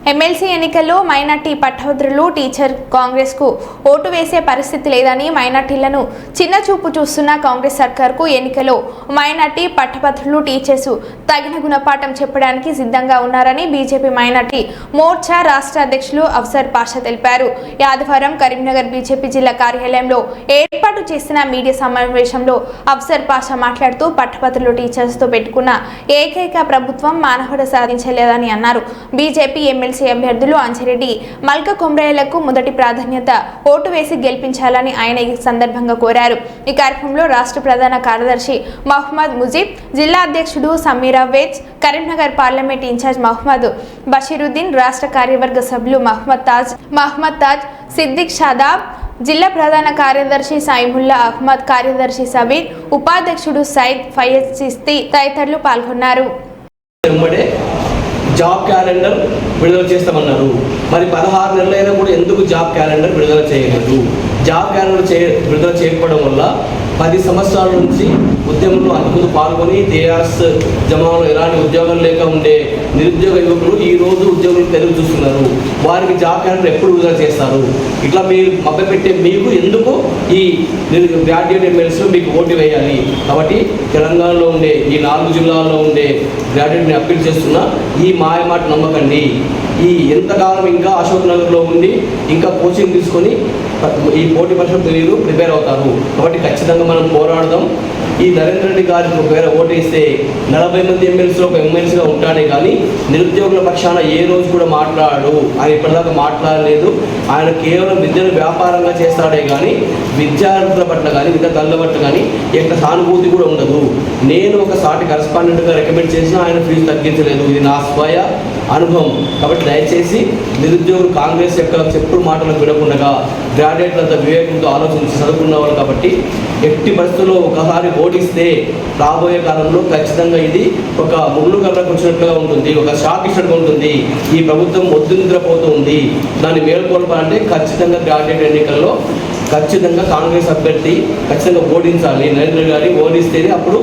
MLC ఎన్నికల్లో minority పట్టభద్రులు teacher Congress కు vote వేసే పరిస్థితి లేదని మైనార్టీలను చిన్నచూపు చూస్తున్న కాంగ్రెస్ సర్కార్కు ఎన్నికల్లో మైనార్టీ పట్టభద్రులు టీచర్స్ తగిన గుణపాఠం చెప్పడానికి సిద్ధంగా ఉన్నారని బీజేపీ మైనార్టీ మోర్చా రాష్ట్ర అధ్యక్షులు అఫ్సర్ పాషా తెలిపారు. ఆదివారం కరీంనగర్ బీజేపీ జిల్లా కార్యాలయంలో ఏర్పాటు చేసిన మీడియా సమావేశంలో అఫ్సర్ పాషా మాట్లాడుతూ పట్టభద్రులు టీచర్స్ తో పెట్టుకున్న ఏకైక ప్రభుత్వం మానవత సాధించలేదని అన్నారు. బీజేపీ ఎమ్మెల్సీ అభ్యర్థులు అంజిరెడ్డి మల్క కొమ్రేలకు మొదటి ప్రాధాన్యత ఓటు వేసి గెలిపించాలని ఆయన ఈ సందర్భంగా కోరారు. ఈ కార్యక్రమంలో రాష్ట్ర ప్రధాన కార్యదర్శి మహమ్మద్ ముజీబ్, జిల్లా అధ్యక్షుడు సమీరా వేజ్, కరీంనగర్ పార్లమెంట్ ఇన్ఛార్జ్ మహమ్మద్ బషీరుద్దీన్, రాష్ట్ర కార్యవర్గ సభ్యులు మహమ్మద్ తాజ్, సిద్దిక్ షాదాబ్, జిల్లా ప్రధాన కార్యదర్శి సాయిముల్లా అహ్మద్, కార్యదర్శి సబీర్, ఉపాధ్యక్షుడు సైద్ ఫయజ్ చిస్తి తదితరులు పాల్గొన్నారు. జాబ్ క్యాలెండర్ విడుదల చేస్తామన్నారు. మరి 16 నెలలైనా కూడా ఎందుకు జాబ్ క్యాలెండర్ విడుదల చేయలేదు? జాబ్ క్యాలెండర్ విడుదల చేయకపోవడం వల్ల 10 సంవత్సరాల నుంచి ఉద్యమంలో అంతకుముందు పాల్గొని జేఆర్ఎస్ జమాలో ఎలాంటి ఉద్యోగం లేక ఉండే నిరుద్యోగ యువకులు ఈ రోజు ఉద్యోగులు తెలుగు చూస్తున్నారు. వారికి జాబ్ క్యాలెండర్ ఎప్పుడు విడుదల చేస్తారు? ఇట్లా మీరు మభ్యపెట్టే మీకు ఎందుకు ఈ గ్రాడ్యుయేట్ ఎమ్మెల్యేస్లో మీకు ఓటు వేయాలి? కాబట్టి తెలంగాణలో ఉండే ఈ 4 జిల్లాల్లో ఉండే గ్రాడ్యుయేట్ని అప్పీల్ చేస్తున్నా, ఈ మాయమాట నమ్మకండి. ఈ ఎంతకాలం ఇంకా అశోక్ నగర్లో ఉండి ఇంకా కోచింగ్ తీసుకొని ఈ పోటీ పరీక్షలకు మీరు ప్రిపేర్ అవుతారు. కాబట్టి ఖచ్చితంగా మనం పోరాడదాం. ఈ నరేంద్ర రెడ్డి గారికి ఒకవేళ ఓటు వేస్తే 40 మంది ఎమ్మెల్యేస్లో ఒక ఎమ్మెల్సీగా ఉంటాడే కానీ నిరుద్యోగుల పక్షాన ఏ రోజు కూడా మాట్లాడు. ఆయన ఇప్పటిదాకా మాట్లాడలేదు. ఆయన కేవలం విద్యను వ్యాపారంగా చేస్తాడే కానీ విద్యార్థుల పట్ల కానీ విద్యార్థుల పట్ల కానీ ఎక్కడ సానుభూతి కూడా ఉండదు. నేను ఒక సాటి కరెస్పాండెంట్గా రికమెండ్ చేసినా ఆయన ఫీజు తగ్గించలేదు. ఇది నా స్వయ అనుభవం. కాబట్టి దయచేసి నిరుద్యోగులు కాంగ్రెస్ యొక్క చెప్పుడు మాటలకు వినకుండా గ్రాడ్యుయేట్లంతా వివేకంతో ఆలోచించి చదువుకున్న వాళ్ళు కాబట్టి ఎట్టి పరిస్థితుల్లో ఒకసారి ఓటిస్తే రాబోయే కాలంలో ఖచ్చితంగా ఇది ఒక ముళ్ళు గల్లకు వచ్చినట్లుగా ఉంటుంది, ఒక షాక్ ఇచ్చినట్టుగా ఉంటుంది. ఈ ప్రభుత్వం నిద్రపోతూ ఉంది. దాన్ని మేల్కొల్పాలంటే ఖచ్చితంగా గ్రాడ్యుయేట్ ఎన్నికల్లో ఖచ్చితంగా కాంగ్రెస్ అభ్యర్థి ఖచ్చితంగా ఓడించాలి. నరేంద్ర గారిని ఓడిస్తేనే అప్పుడు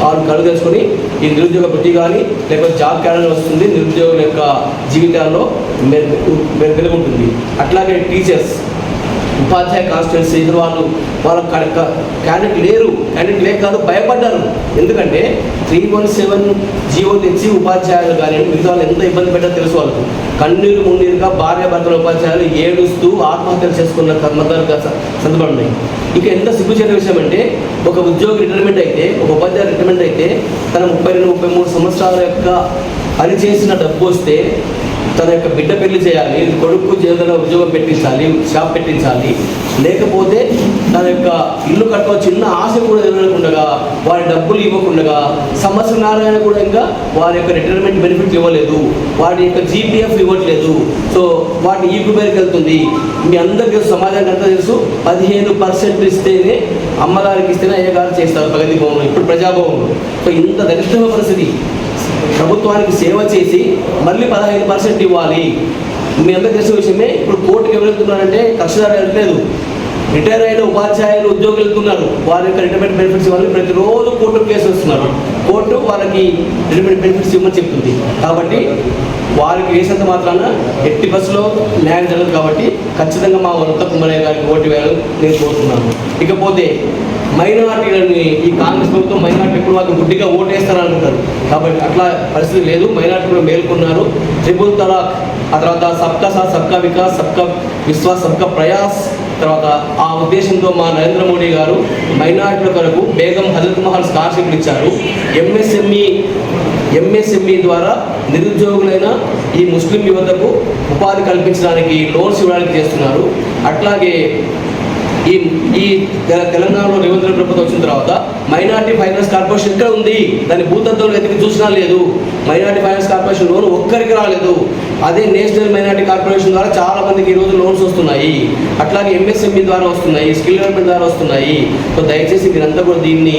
వాళ్ళు కళ్ళు తెలుసుకొని ఈ నిరుద్యోగ వృత్తి కానీ లేకపోతే జాబ్ క్యాలెండర్ వస్తుంది, నిరుద్యోగుల యొక్క జీవితాల్లో వెలుగుంటుంది. అట్లాగే టీచర్స్, ఉపాధ్యాయ కాన్స్టిట్యున్సీ వాళ్ళ క్యాండిడేట్ లేక కాదు భయపడ్డారు. ఎందుకంటే 317 జీవో తెచ్చి ఉపాధ్యాయులు కానీ మిగతా వాళ్ళు ఎంత ఇబ్బంది పెట్టారో తెలుసు. వాళ్ళకు కన్నీరు మున్నీరుగా భార్యాభర్తల ఉపాధ్యాయులు ఏడుస్తూ ఆత్మహత్యలు చేసుకున్న కర్మదారుగా సందర్భాలున్నాయి. ఇక ఎంత సిగ్గుచేట విషయం అంటే ఒక ఉద్యోగి రిటైర్మెంట్ అయితే, ఒక ఉపాధ్యాయులు రిటైర్మెంట్ అయితే తన 32-33 సంవత్సరాల యొక్క పని చేసిన డబ్బు వస్తే తన యొక్క బిడ్డ పెళ్లి చేయాలి, కొడుకు ఏదైనా ఉద్యోగం పెట్టించాలి, షాప్ పెట్టించాలి, లేకపోతే తన యొక్క ఇల్లు కట్టుకో చిన్న ఆశ కూడా ఎదురకుండా వారి డబ్బులు ఇవ్వకుండా సంవత్సరాలైనా కూడా ఇంకా వారి యొక్క రిటైర్మెంట్ బెనిఫిట్ ఇవ్వలేదు, వారి యొక్క జీపీఎఫ్ ఇవ్వట్లేదు. సో వాటిని ఈ పేరుకి వెళ్తుంది. మీ అందరికీ సమాజానికి అంతా తెలుసు, 15% ఇస్తేనే అమ్మగారికి ఇస్తేనే అయ్యగారు చేస్తారు ప్రగతి భవన్లో, ఇప్పుడు ప్రజాభవన్లో. సో ఇంత దరిద్రమైన పరిస్థితి. ప్రభుత్వానికి సేవ చేసి మళ్ళీ 15% ఇవ్వాలి. మీ అందరికీ తెలిసిన విషయమే. ఇప్పుడు కోర్టుకి ఎవరు వెళ్తున్నారంటే కక్షదారు వెళ్ళట్లేదు, రిటైర్ అయిన ఉపాధ్యాయులు ఉద్యోగులు వెళ్తున్నారు. వారి యొక్క రిటైర్మెంట్ బెనిఫిట్స్ ఇవ్వాలి. ప్రతిరోజు కోర్టు కేసు వస్తున్నారు. కోర్టు వాళ్ళకి రిటైర్మెంట్ బెనిఫిట్స్ ఇవ్వమని చెప్తుంది. కాబట్టి వారికి వేసినంత మాత్రాన ఎట్టి బస్సులో న్యాయం జరగదు. కాబట్టి ఖచ్చితంగా మా వరద కుమ్మరయ్య గారికి ఓటు వేయాలని నేను కోరుతున్నాను. ఇకపోతే మైనార్టీలని ఈ కాంగ్రెస్ ప్రభుత్వం మైనార్టీ ఎప్పుడు వాళ్ళు గుడ్డిగా ఓటేస్తారనుకుంటారు. కాబట్టి అట్లా పరిస్థితి లేదు. మైనార్టీ కూడా మేల్కొన్నారు. ట్రిపుల్ తలాక్, ఆ తర్వాత సబ్కా సాత్ సబ్కా వికాస్, సబ్కా విశ్వాస్, సబ్కా ప్రయాస్, తర్వాత ఆ ఉద్దేశంతో మా నరేంద్ర మోడీ గారు మైనార్టీల కొరకు బేగం హజరత్ మహల్ స్కాలర్షిప్లు ఇచ్చారు. ఎంఎస్ఎంఈ ద్వారా నిరుద్యోగులైన ఈ ముస్లిం యువతకు ఉపాధి కల్పించడానికి లోన్స్ ఇవ్వడానికి చేస్తున్నారు. అట్లాగే ఈ తెలంగాణలో రేవంత్ రెడ్డి ప్రభుత్వం వచ్చిన తర్వాత మైనార్టీ ఫైనాన్స్ కార్పొరేషన్ ఎక్కడ ఉంది? దాని భూతత్వం ఎతికి చూసినా లేదు. మైనార్టీ ఫైనాన్స్ కార్పొరేషన్ లోన్ ఒక్కరికి రాలేదు. అదే నేషనల్ మైనార్టీ కార్పొరేషన్ ద్వారా చాలా మందికి ఈరోజు లోన్స్ వస్తున్నాయి. అట్లాగే ఎంఎస్ఎంఈ ద్వారా వస్తున్నాయి, స్కిల్ డెవలప్మెంట్ ద్వారా వస్తున్నాయి. సో దయచేసి మీరంతా కూడా దీన్ని